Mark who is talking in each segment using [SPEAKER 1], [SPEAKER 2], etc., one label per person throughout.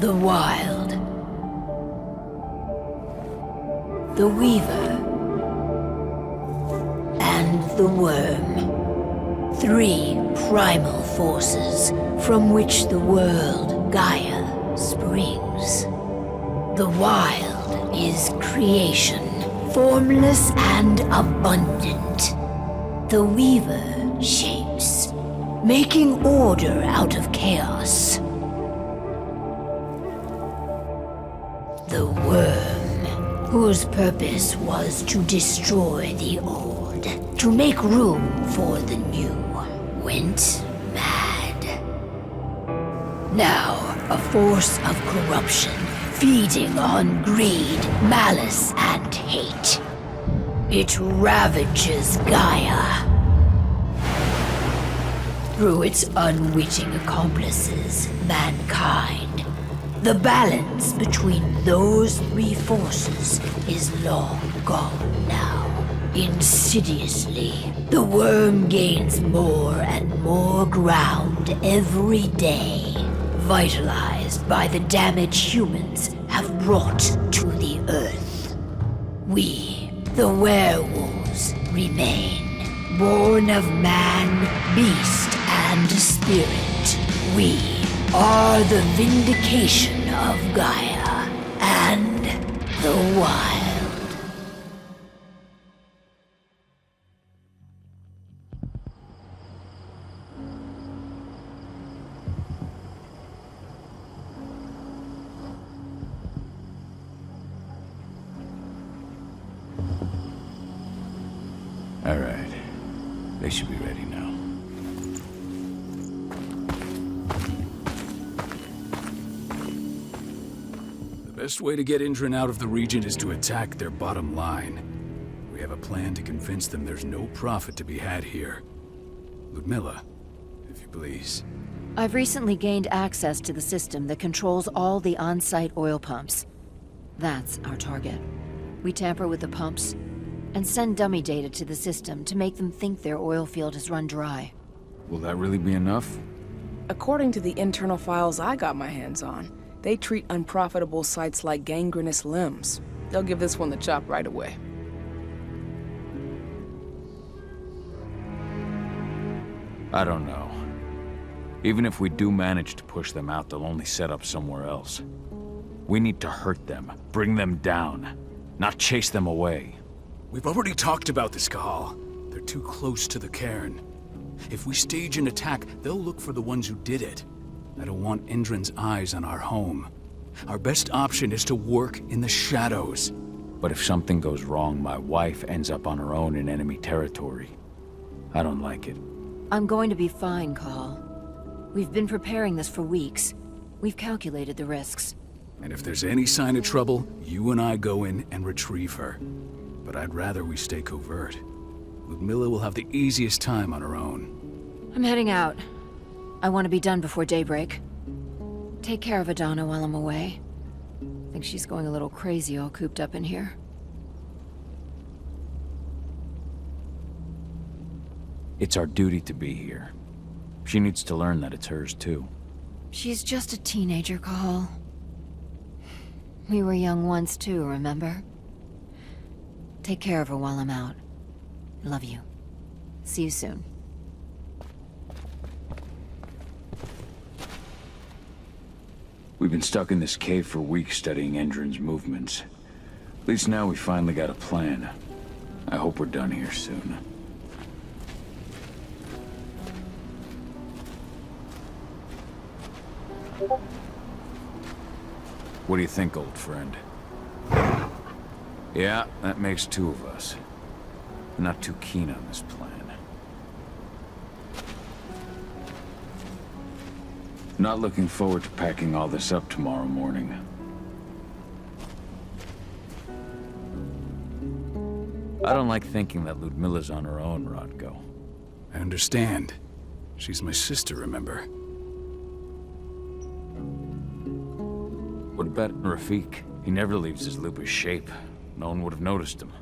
[SPEAKER 1] The Wild. The Weaver. And the Worm. 3 primal forces from which the world, Gaia, springs. The Wild is creation, formless and abundant. The Weaver shapes, making order out of chaos. The Worm, whose purpose was to destroy the old, to make room for the new, went mad. Now, a force of corruption, feeding on greed, malice, and hate. It ravages Gaia. Through its unwitting accomplices, mankind. The balance between those 3 forces is long gone now. Insidiously, the Worm gains more and more ground every day, vitalized by the damage humans have brought to the Earth. We, the werewolves, remain, born of man, beast, and spirit. We are the vindication of Gaia and the Wild.
[SPEAKER 2] All right. They should be ready now.
[SPEAKER 3] The best way to get Endron out of the region is to attack their bottom line. We have a plan to convince them there's no profit to be had here. Ludmilla, if you please.
[SPEAKER 4] I've recently gained access to the system that controls all the on-site oil pumps. That's our target. We tamper with the pumps and send dummy data to the system to make them think their oil field has run dry.
[SPEAKER 2] Will that really be enough?
[SPEAKER 5] According to the internal files I got my hands on, they treat unprofitable sites like gangrenous limbs. They'll give this one the chop right away.
[SPEAKER 2] I don't know. Even if we do manage to push them out, they'll only set up somewhere else. We need to hurt them, bring them down, not chase them away.
[SPEAKER 3] We've already talked about this, Cahal. They're too close to the cairn. If we stage an attack, they'll look for the ones who did it. I don't want Endron's eyes on our home. Our best option is to work in the shadows.
[SPEAKER 2] But if something goes wrong, my wife ends up on her own in enemy territory. I don't like it.
[SPEAKER 4] I'm going to be fine, Cahal. We've been preparing this for weeks. We've calculated the risks.
[SPEAKER 3] And if there's any sign of trouble, you and I go in and retrieve her. But I'd rather we stay covert. Ludmilla will have the easiest time on her own.
[SPEAKER 4] I'm heading out. I want to be done before daybreak. Take care of Adana while I'm away. I think she's going a little crazy all cooped up in here.
[SPEAKER 2] It's our duty to be here. She needs to learn that it's hers too.
[SPEAKER 4] She's just a teenager, Cahal. We were young once too, remember? Take care of her while I'm out. Love you. See you soon.
[SPEAKER 2] We've been stuck in this cave for weeks studying Endron's movements. At least now we finally got a plan. I hope we're done here soon. What do you think, old friend? Yeah, that makes 2 of us. I'm not too keen on this plan. Not looking forward to packing all this up tomorrow morning. I don't like thinking that Ludmilla's on her own, Rodko.
[SPEAKER 3] I understand. She's my sister, remember?
[SPEAKER 2] What about Rafik? He never leaves his lupus shape. No one would have noticed him.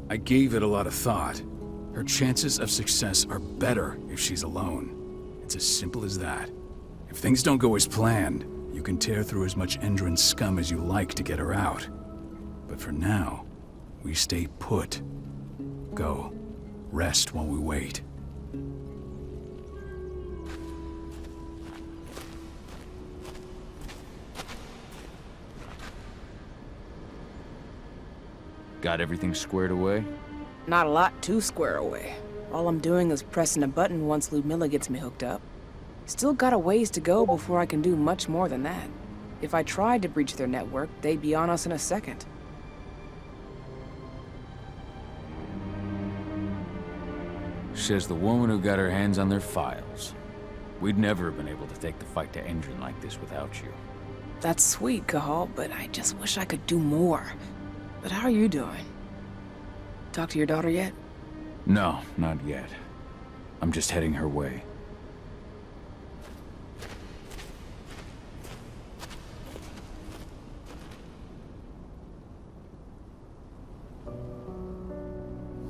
[SPEAKER 3] I gave it a lot of thought. Her chances of success are better if she's alone. It's as simple as that. If things don't go as planned, You can tear through as much Endron scum as you like to get her out. But for now, we stay put. Go. Rest while we wait.
[SPEAKER 2] Got everything squared away?
[SPEAKER 5] Not a lot to square away. All I'm doing is pressing a button once Ludmilla gets me hooked up. Still got a ways to go before I can do much more than that. If I tried to breach their network, they'd be on us in a second.
[SPEAKER 2] Says the woman who got her hands on their files. We'd never have been able to take the fight to Endron like this without you.
[SPEAKER 5] That's sweet, Cahal, but I just wish I could do more. But how are you doing? Talk to your daughter yet?
[SPEAKER 2] No, not yet. I'm just heading her way.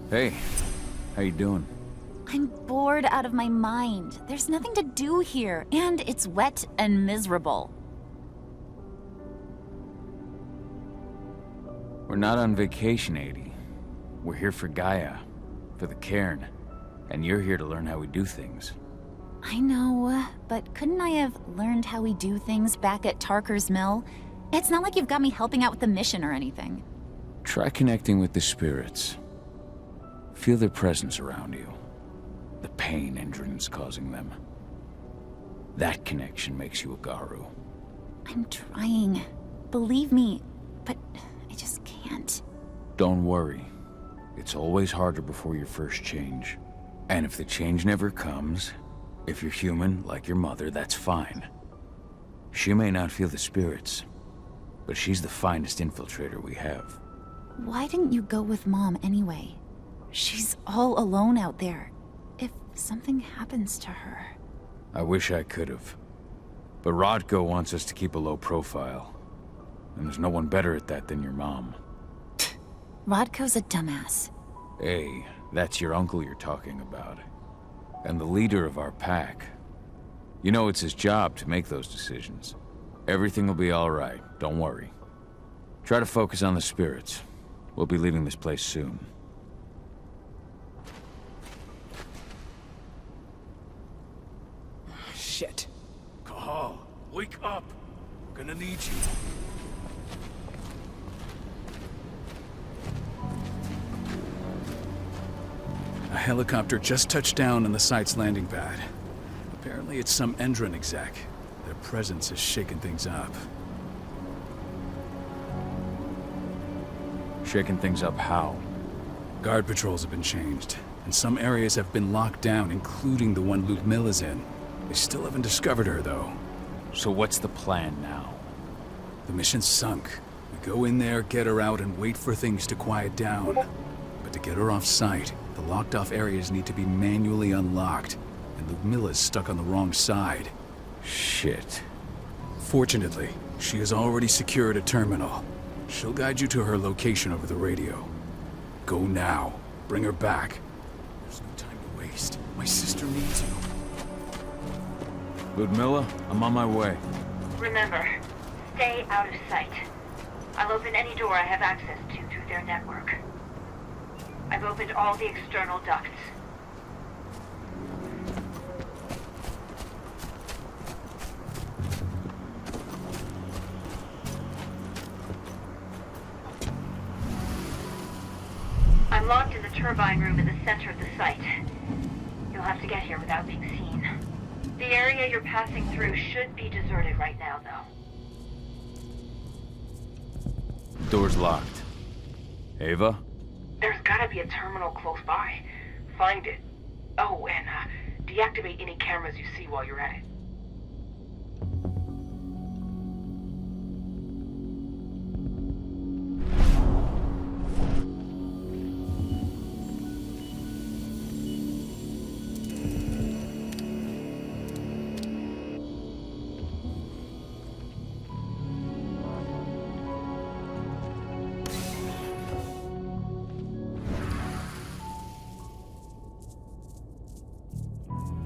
[SPEAKER 2] Hey, how you doing?
[SPEAKER 6] I'm bored out of my mind. There's nothing to do here, and it's wet and miserable.
[SPEAKER 2] We're not on vacation, Adie. We're here for Gaia, for the cairn, and you're here to learn how we do things.
[SPEAKER 6] I know, but couldn't I have learned how we do things back at Tarker's Mill? It's not like you've got me helping out with the mission or anything.
[SPEAKER 2] Try connecting with the spirits. Feel their presence around you. The pain Endron's causing them. That connection makes you a Garu.
[SPEAKER 6] I'm trying. Believe me, but I just can't.
[SPEAKER 2] Don't worry. It's always harder before your first change. And if the change never comes, if you're human, like your mother, that's fine. She may not feel the spirits, but she's the finest infiltrator we have.
[SPEAKER 6] Why didn't you go with Mom anyway? She's all alone out there. If something happens to her...
[SPEAKER 2] I wish I could have. But Rodko wants us to keep a low profile. And there's no one better at that than your mom.
[SPEAKER 6] Rodko's a dumbass.
[SPEAKER 2] Hey, that's your uncle you're talking about. And the leader of our pack. You know it's his job to make those decisions. Everything will be all right, don't worry. Try to focus on the spirits. We'll be leaving this place soon.
[SPEAKER 5] Shit.
[SPEAKER 3] Cahal, wake up! We're gonna need you. A helicopter just touched down on the site's landing pad. Apparently it's some Endron exec. Their presence has shaken things up.
[SPEAKER 2] Shaking things up how?
[SPEAKER 3] Guard patrols have been changed, and some areas have been locked down, including the one Ludmilla's in. They still haven't discovered her, though.
[SPEAKER 2] So what's the plan now?
[SPEAKER 3] The mission's sunk. We go in there, get her out, and wait for things to quiet down. But to get her off site, the locked-off areas need to be manually unlocked, and Ludmilla's stuck on the wrong side.
[SPEAKER 2] Shit.
[SPEAKER 3] Fortunately, she has already secured a terminal. She'll guide you to her location over the radio. Go now. Bring her back. There's no time to waste. My sister needs you.
[SPEAKER 2] Ludmilla, I'm on my way.
[SPEAKER 1] Remember, stay out of sight. I'll open any door I have access to through their network. I've opened all the external ducts. I'm locked in the turbine room in the center of the site. You'll have to get here without being seen. The area you're passing through should be deserted right now, though.
[SPEAKER 2] Door's locked. Ava?
[SPEAKER 5] There's gotta be a terminal close by. Find it. Oh, and deactivate any cameras you see while you're at it.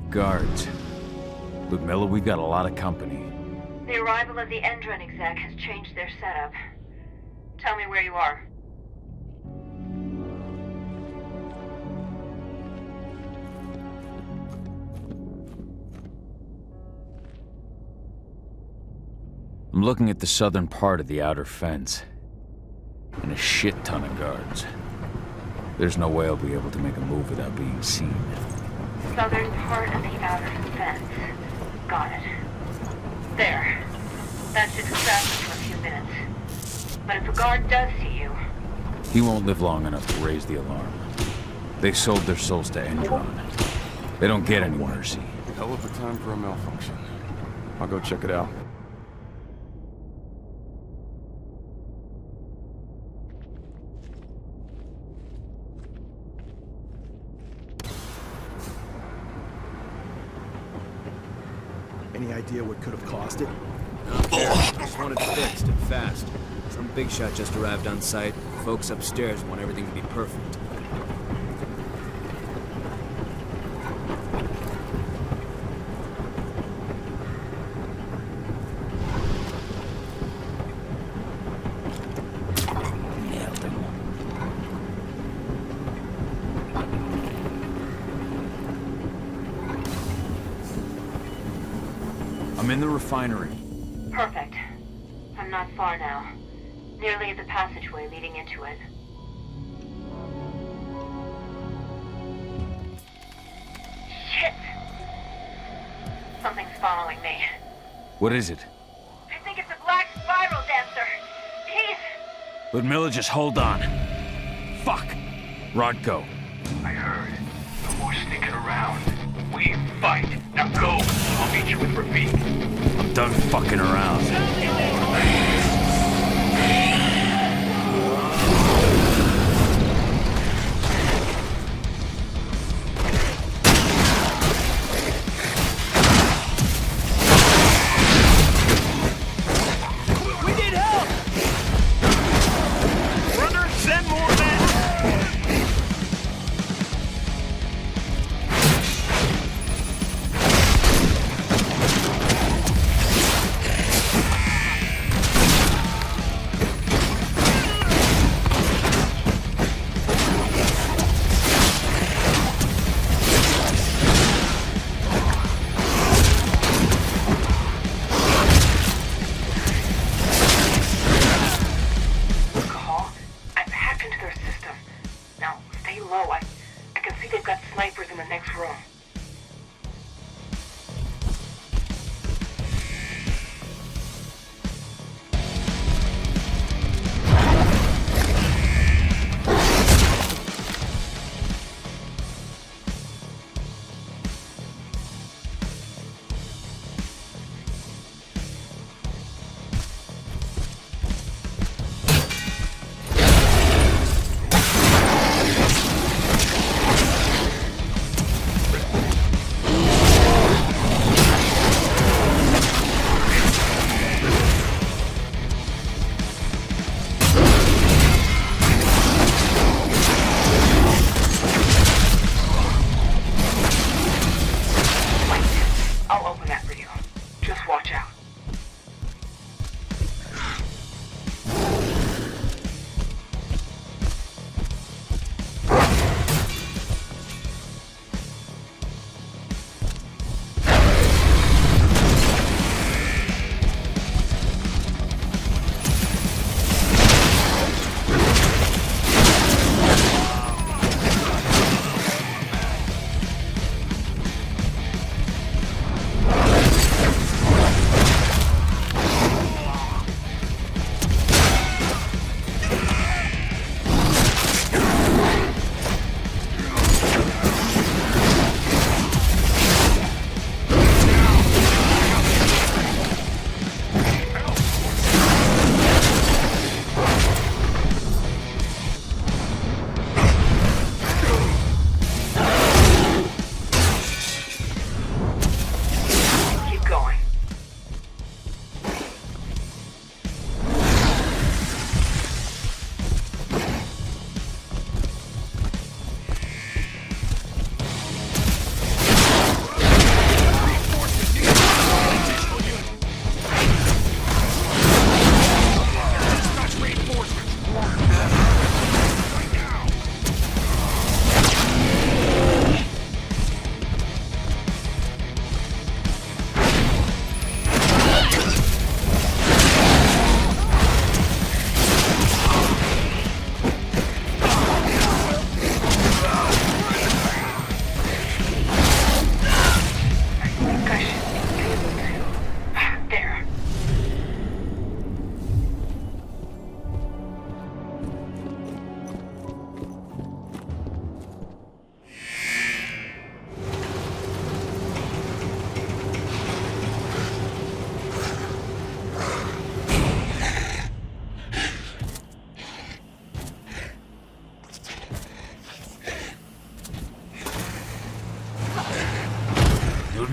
[SPEAKER 2] Guards. Ludmilla, we've got a lot of company.
[SPEAKER 1] The arrival of the Endron exec has changed their setup. Tell me where you are.
[SPEAKER 2] I'm looking at the southern part of the outer fence. And a shit ton of guards. There's no way I'll be able to make a move without being seen.
[SPEAKER 1] Southern part of the outer fence. Got it. There. That should distract you for a few minutes. But if a guard does see you...
[SPEAKER 2] He won't live long enough to raise the alarm. They sold their souls to Endron. They don't get any mercy.
[SPEAKER 7] Hell of a time for a malfunction. I'll go check it out.
[SPEAKER 8] Any idea what could have caused it?
[SPEAKER 9] Just wanted it fixed and fast. Some big shot just arrived on site. Folks upstairs want everything to be perfect.
[SPEAKER 2] I'm in the refinery.
[SPEAKER 1] Perfect. I'm not far now. Nearly at the passageway leading into it. Shit! Something's following me.
[SPEAKER 2] What is it?
[SPEAKER 1] I think it's a black spiral dancer. He's...
[SPEAKER 2] Ludmilla, just hold on. Fuck! Rodko.
[SPEAKER 10] I heard. No more sneaking around. We fight. Now go. I'll meet you with Rafik.
[SPEAKER 2] I'm done fucking around.
[SPEAKER 10] We need help! Brother, send more men!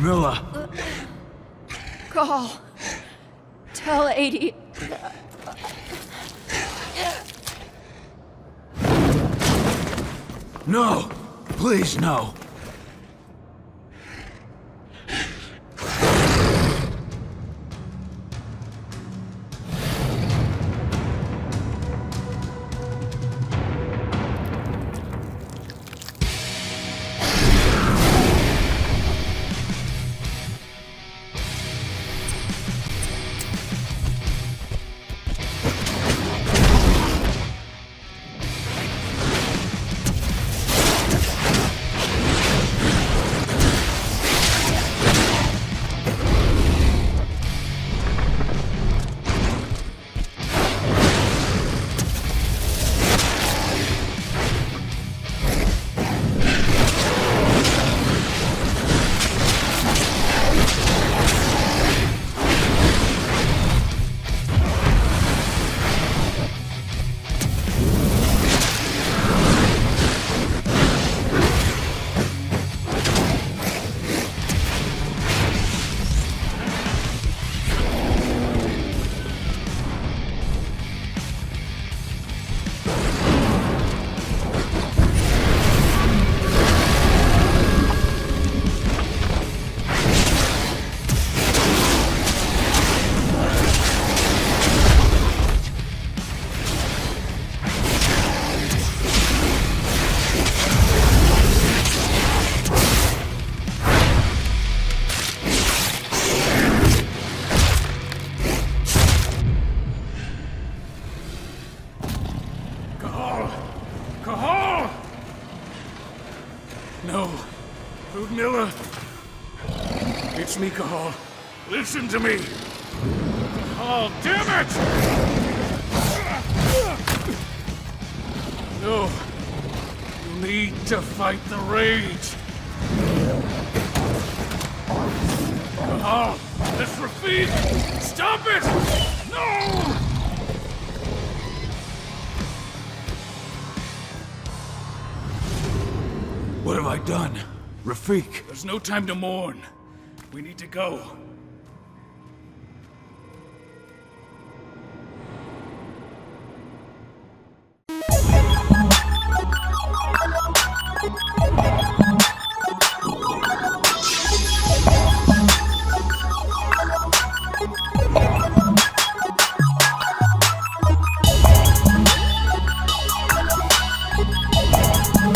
[SPEAKER 2] Milla!
[SPEAKER 4] Cahal, tell 80.
[SPEAKER 2] No! Please, no!
[SPEAKER 3] Cahal! No. Ludmilla. It's me, Cahal. Listen to me. Cahal, damn it! No. You need to fight the rage. Cahal, this Rafik! Stop it! No!
[SPEAKER 2] What have I done? Rafik!
[SPEAKER 3] There's no time to mourn. We need to go.